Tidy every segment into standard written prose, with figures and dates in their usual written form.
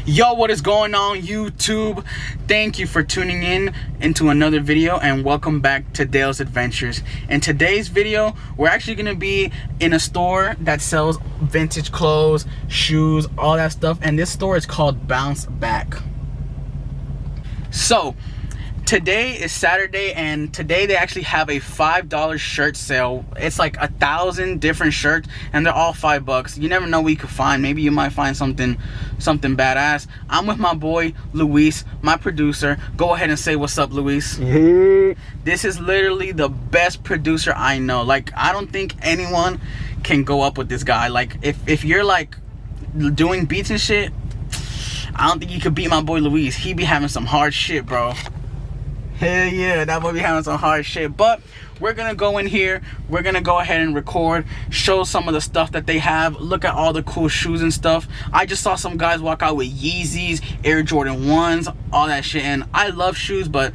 Yo, what is going on, YouTube? Thank you for tuning in into another video, and welcome back to Dale's Adventures. In today's video, we're actually going to be in a store that sells vintage clothes, shoes, all that stuff, and this store is called Bounce Back. So today is Saturday, and today they actually have a $5 shirt sale. It's like 1,000 different shirts, and they're all $5. You never know what you could find. Maybe you might find something badass. I'm with my boy Luis, my producer. Go ahead and say what's up, Luis. This is literally the best producer I know. Like, I don't think anyone can go up with this guy. Like, if you're like doing beats and shit, I don't think you could beat my boy Luis. He be having some hard shit, bro. Hell yeah, that boy be having some hard shit. But we're gonna go in here, we're gonna go ahead and record, show some of the stuff that they have, look at all the cool shoes and stuff. I just saw some guys walk out with Yeezys, Air Jordan 1s, all that shit, and I love shoes, but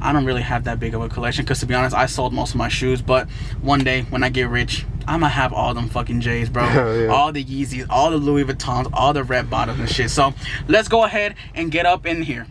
I don't really have that big of a collection, because to be honest, I sold most of my shoes. But one day when I get rich, I'm gonna have all them fucking J's, bro. Yeah. All the Yeezys, all the Louis Vuittons, all the red bottoms and shit. So let's go ahead and get up in here.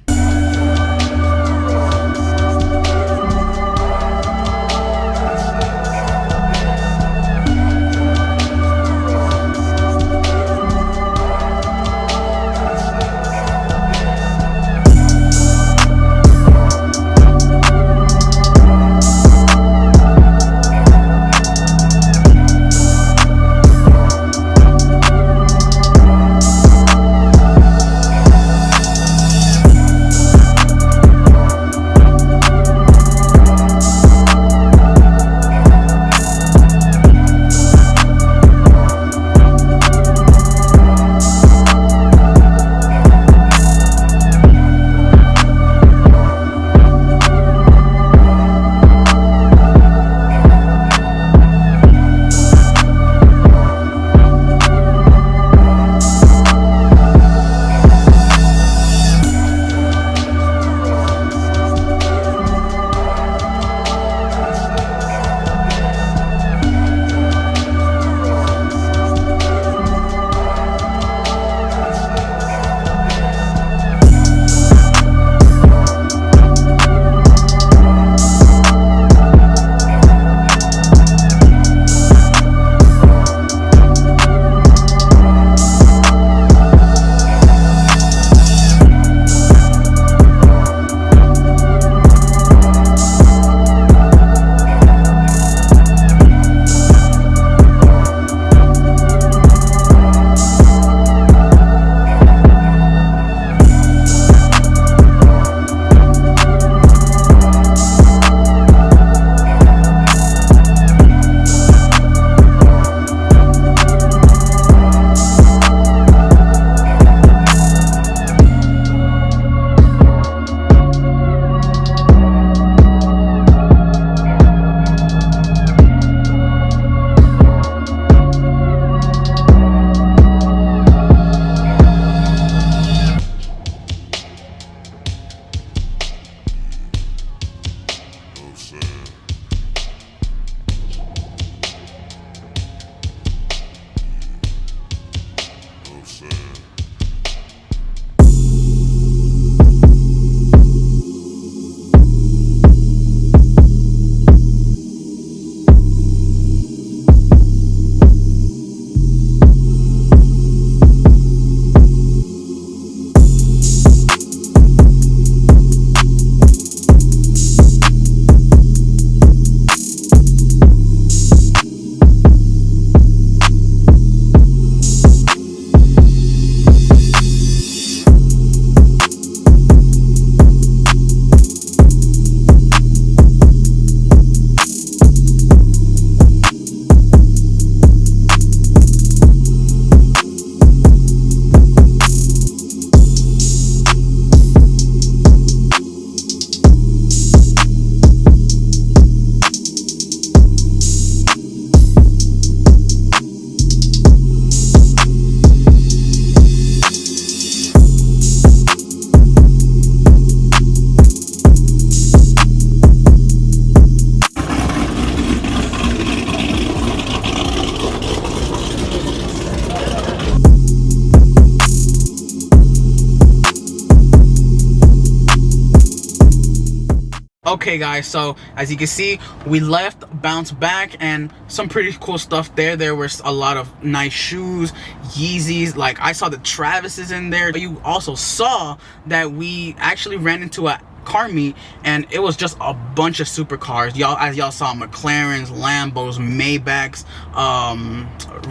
Okay guys, so as you can see, we left, bounced back, and some pretty cool stuff there. There was a lot of nice shoes, Yeezys, like I saw the Travises in there. But you also saw that we actually ran into a car meet, and it was just a bunch of supercars. As y'all saw, McLarens, Lambos, Maybachs,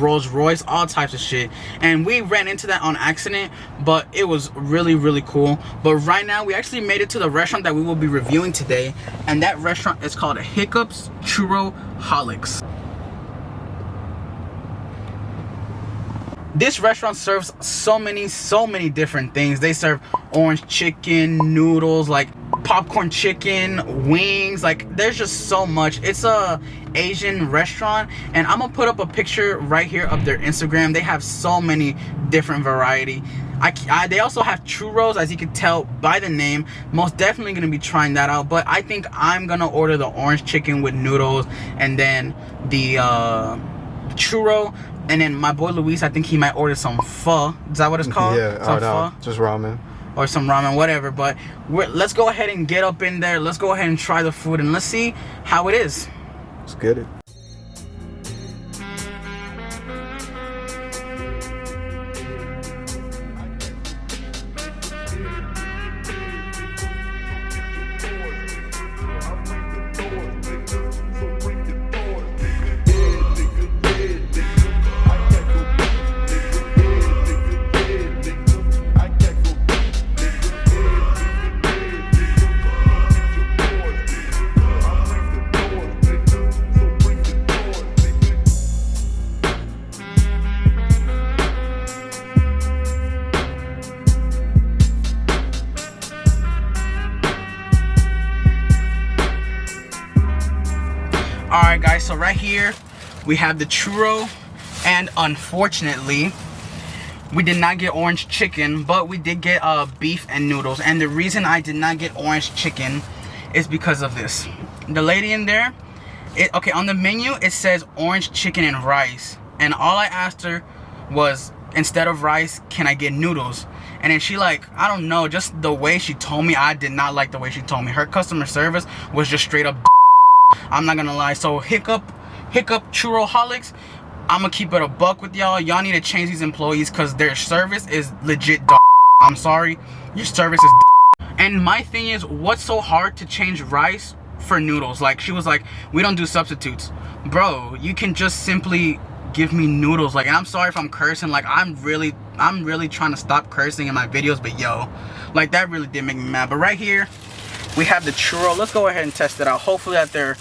Rolls Royce, all types of shit. And we ran into that on accident, but it was really cool. But right now we actually made it to the restaurant that we will be reviewing today, and that restaurant is called Hiccups Churroholics. This restaurant serves so many different things. They serve orange chicken, noodles, like popcorn chicken, wings, like there's just so much. It's a Asian restaurant, and I'm gonna put up a picture right here of their Instagram. They have so many different variety. They also have churros, as you can tell by the name. Most definitely gonna be trying that out, but I think I'm gonna order the orange chicken with noodles, and then the churro. And then my boy Luis, I think he might order some pho. Is that what it's called? Yeah, some no, just ramen. Or some ramen, whatever. But let's go ahead and get up in there. Let's go ahead and try the food, and let's see how it is. Let's get it. Alright guys, so right here we have the churro, and unfortunately we did not get orange chicken, but we did get beef and noodles. And the reason I did not get orange chicken is because of this. The lady in there, okay, on the menu it says orange chicken and rice, and all I asked her was, instead of rice, can I get noodles? And then she, like, I don't know, just the way she told me, I did not like the way she told me. Her customer service was just straight up I'm not gonna lie. So Hiccup Churroholics, I'm gonna keep it a buck with y'all. Y'all need to change these employees, because their service is legit dog. I'm sorry, your service is dog. And my thing is, what's so hard to change rice for noodles? Like, she was like, we don't do substitutes. Bro, you can just simply give me noodles. Like, and I'm sorry if I'm cursing. Like, I'm really trying to stop cursing in my videos, but yo, like, that really did make me mad. But right here we have the churro. Let's go ahead and test it out. Hopefully that their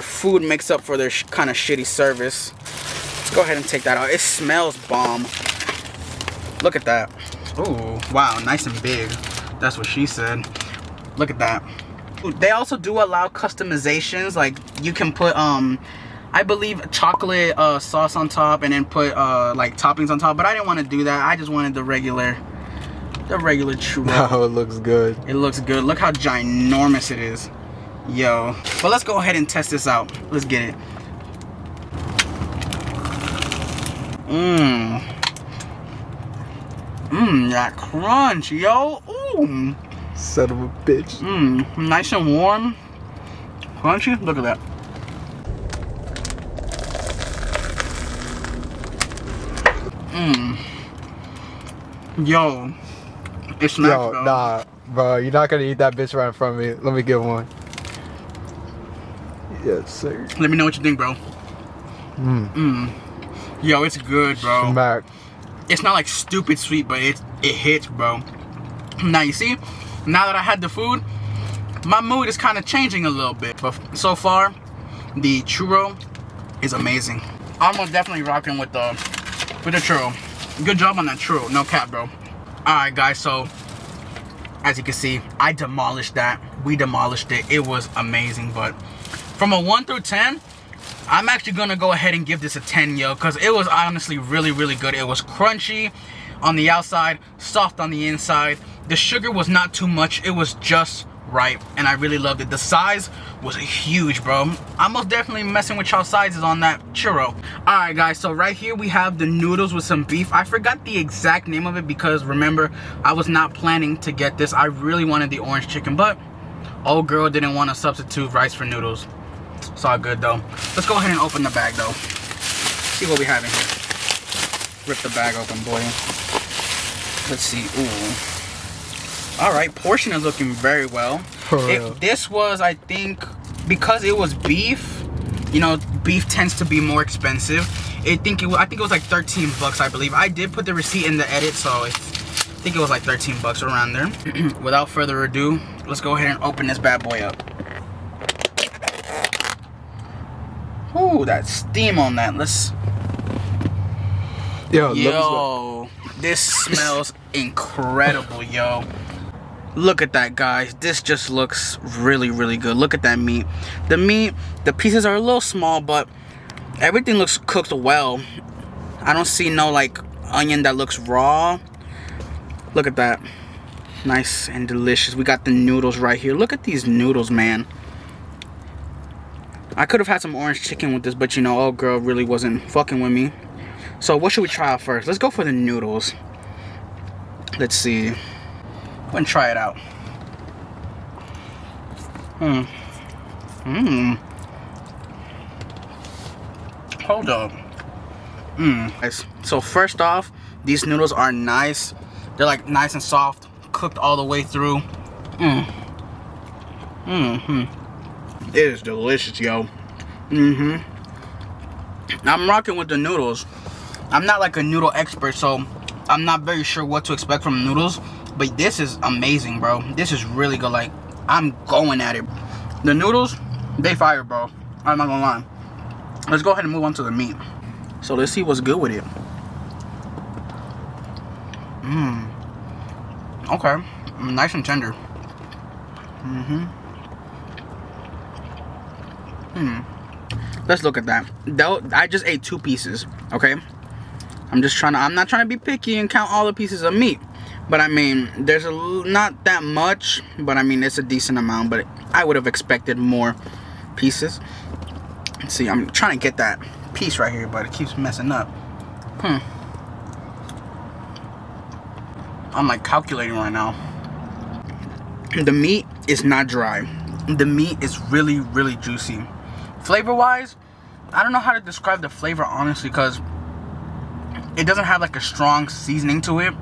food makes up for their kind of shitty service. Let's go ahead and take that out. It smells bomb. Look at that. Ooh, wow, nice and big. That's what she said. Look at that. They also do allow customizations. Like, you can put I believe chocolate sauce on top, and then put like toppings on top. But I didn't want to do that. I just wanted the regular churro. Oh, it looks good. It looks good. Look how ginormous it is. Yo. But let's go ahead and test this out. Let's get it. That crunch, yo. Ooh. Son of a bitch. Nice and warm. Crunchy. Look at that. Yo. It smacks, Yo, bro. nah, bro, you're not gonna eat that bitch right in front of me. Let me get one. Yes, sir. Let me know what you think, bro. Yo, it's good, bro. Smack. It's not like stupid sweet, but it hits, bro. Now you see, now that I had the food, my mood is kind of changing a little bit. But so far, the churro is amazing. I'm definitely rocking with the churro. Good job on that churro, no cap, bro. Alright guys, so as you can see, I demolished that. We demolished it. It was amazing. But from a 1 through 10, I'm actually gonna go ahead and give this a 10, yo, because it was honestly really good. It was crunchy on the outside, soft on the inside. The sugar was not too much. It was just right? And I really loved it. The size was huge, bro. I'm most definitely messing with y'all sizes on that churro. Alright guys, so right here we have the noodles with some beef. I forgot the exact name of it because remember, I was not planning to get this. I really wanted the orange chicken, but old girl didn't want to substitute rice for noodles. It's all good though. Let's go ahead and open the bag though. See what we have in here. Rip the bag open, boy. Let's see. Ooh. Alright, portion is looking very well. If this was, I think, because it was beef, you know, beef tends to be more expensive. I think it was like 13 bucks, I believe. I did put the receipt in the edit, so I think it was like 13 bucks around there. Without further ado, let's go ahead and open this bad boy up. Ooh, that steam on that. Let's... Yo, this smells incredible, yo. Look at that, guys. This just looks really, really good. Look at that meat. The pieces are a little small, but everything looks cooked well. I don't see no, like, onion that looks raw. Look at that. Nice and delicious. We got the noodles right here. Look at these noodles, man. I could have had some orange chicken with this, but, you know, old girl really wasn't fucking with me. So, what should we try out first? Let's go for the noodles. Let's see. Go and try it out. Hold up. Guys, so first off, these noodles are nice. They're like nice and soft, cooked all the way through. It is delicious, yo. I'm rocking with the noodles. I'm not like a noodle expert, so I'm not very sure what to expect from noodles. But this is amazing, bro. This is really good. Like, I'm going at it. The noodles, they fire, bro. I'm not gonna lie. Let's go ahead and move on to the meat. So let's see what's good with it. Okay. Nice and tender. Let's look at that. I just ate 2 pieces, okay? I'm not trying to be picky and count all the pieces of meat. But I mean, there's not that much, but I mean, it's a decent amount, but I would have expected more pieces. Let's see, I'm trying to get that piece right here, but it keeps messing up. I'm like calculating right now. The meat is not dry. The meat is really, really juicy. Flavor-wise, I don't know how to describe the flavor, honestly, because it doesn't have like a strong seasoning to it.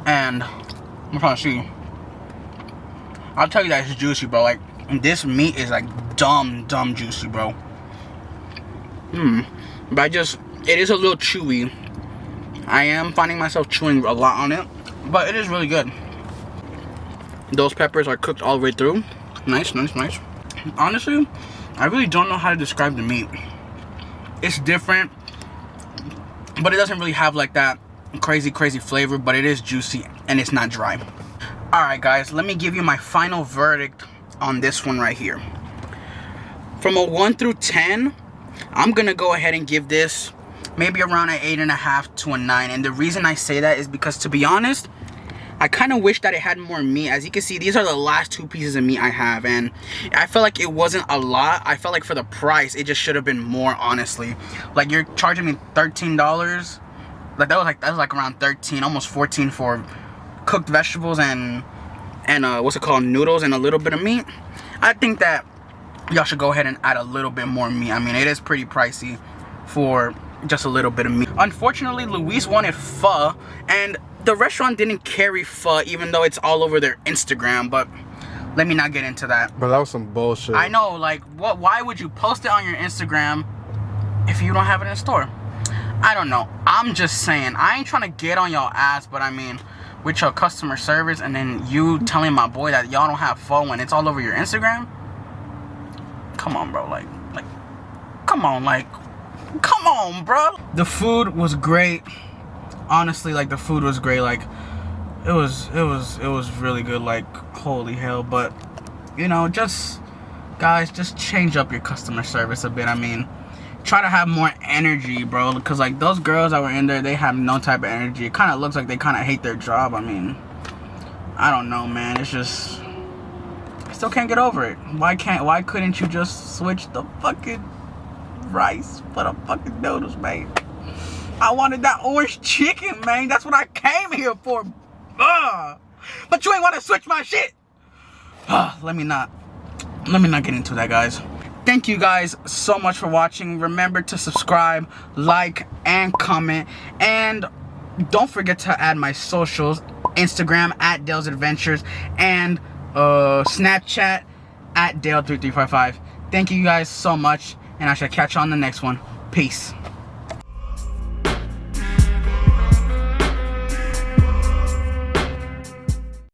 And I'm trying to see. I'll tell you that it's juicy, bro. Like, this meat is like dumb juicy, bro. But it is a little chewy. I am finding myself chewing a lot on it, but it is really good. Those peppers are cooked all the way through. Nice. Honestly, I really don't know how to describe the meat. It's different, but it doesn't really have like that crazy flavor, but it is juicy and it's not dry. Alright guys, let me give you my final verdict on this one right here. From a 1 through 10, I'm gonna go ahead and give this maybe around an 8.5 to a 9. And the reason I say that is because, to be honest, I kind of wish that it had more meat. As you can see, these are the last 2 pieces of meat I have, and I felt like it wasn't a lot. I felt like for the price, it just should have been more, honestly. Like, you're charging me $13. Like, that was like around 13, almost 14 for cooked vegetables and what's it called, noodles and a little bit of meat. I think that y'all should go ahead and add a little bit more meat. I mean, it is pretty pricey for just a little bit of meat. Unfortunately, Luis wanted pho, and the restaurant didn't carry pho, even though it's all over their Instagram. But let me not get into that. But that was some bullshit. I know, like, why would you post it on your Instagram if you don't have it in store? I don't know. I'm just saying, I ain't trying to get on y'all ass, but I mean, with your customer service, and then you telling my boy that y'all don't have pho when it's all over your Instagram. Come on, bro. Like, come on, bro. The food was great. Honestly, like, the food was great. Like, it was really good. Like, holy hell. But, you know, guys, just change up your customer service a bit. I mean, try to have more energy, bro, because like those girls that were in there, they have no type of energy. It kind of looks like they kind of hate their job. I mean, I don't know, man. It's just, still can't get over it. Why couldn't you just switch the fucking rice for the fucking noodles, man? I wanted that orange chicken, man. That's what I came here for. But you ain't want to switch my shit. Let me not get into that, guys. Thank you guys so much for watching. Remember to subscribe, like, and comment. And don't forget to add my socials. Instagram at Dale's Adventures. And Snapchat at Dale3355. Thank you guys so much. And I shall catch you on the next one. Peace.